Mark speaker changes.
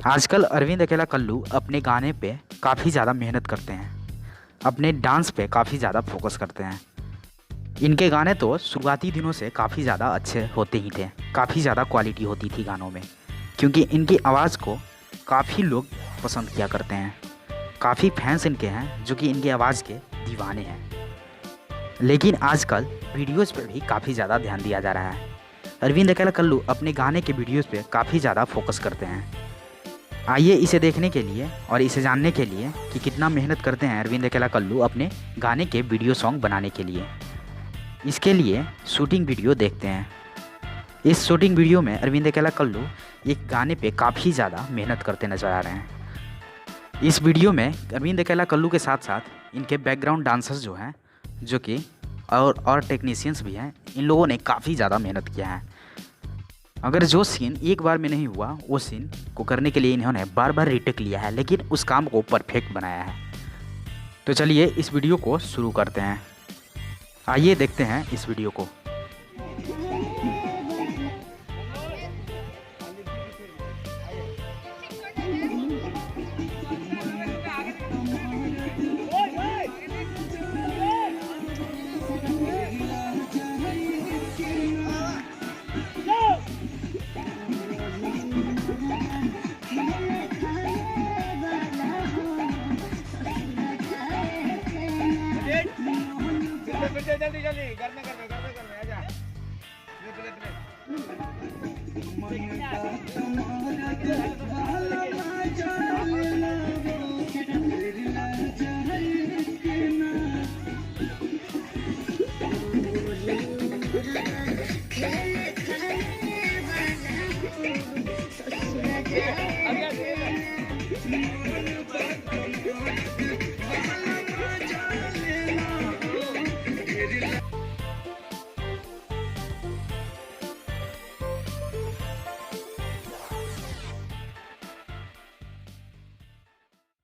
Speaker 1: आजकल अरविंद अकेला कल्लू अपने गाने पे काफ़ी ज़्यादा मेहनत करते हैं, अपने डांस पे काफ़ी ज़्यादा फोकस करते हैं। इनके गाने तो शुरुआती दिनों से काफ़ी ज़्यादा अच्छे होते ही थे, काफ़ी ज़्यादा क्वालिटी होती थी गानों में, क्योंकि इनकी आवाज़ को काफ़ी लोग पसंद किया करते हैं। काफ़ी फैंस इनके हैं जो कि इनकी आवाज़ के दीवाने हैं। लेकिन आजकल वीडियोज़ पर भी काफ़ी ज़्यादा ध्यान दिया जा रहा है। अरविंद अकेला कल्लू अपने गाने के वीडियोज़ पे काफ़ी ज़्यादा फोकस करते हैं। आइए इसे देखने के लिए और इसे जानने के लिए कि कितना मेहनत करते हैं अरविंद अकेला कल्लू अपने गाने के वीडियो सॉन्ग बनाने के लिए। इसके लिए शूटिंग वीडियो देखते हैं। इस शूटिंग वीडियो में अरविंद अकेला कल्लू एक गाने पे काफ़ी ज़्यादा मेहनत करते नजर आ रहे हैं। इस वीडियो में अरविंद अकेला कल्लू के साथ साथ इनके बैकग्राउंड डांसर्स जो हैं, जो कि और टेक्नीशियंस भी हैं, इन लोगों ने काफ़ी ज़्यादा मेहनत किया है। अगर जो सीन एक बार में नहीं हुआ, वो सीन को करने के लिए इन्होंने बार बार रीटेक लिया है, लेकिन उस काम को परफेक्ट बनाया है। तो चलिए इस वीडियो को शुरू करते हैं। आइए देखते हैं इस वीडियो को।
Speaker 2: जल्दी जल्दी घर में आजा।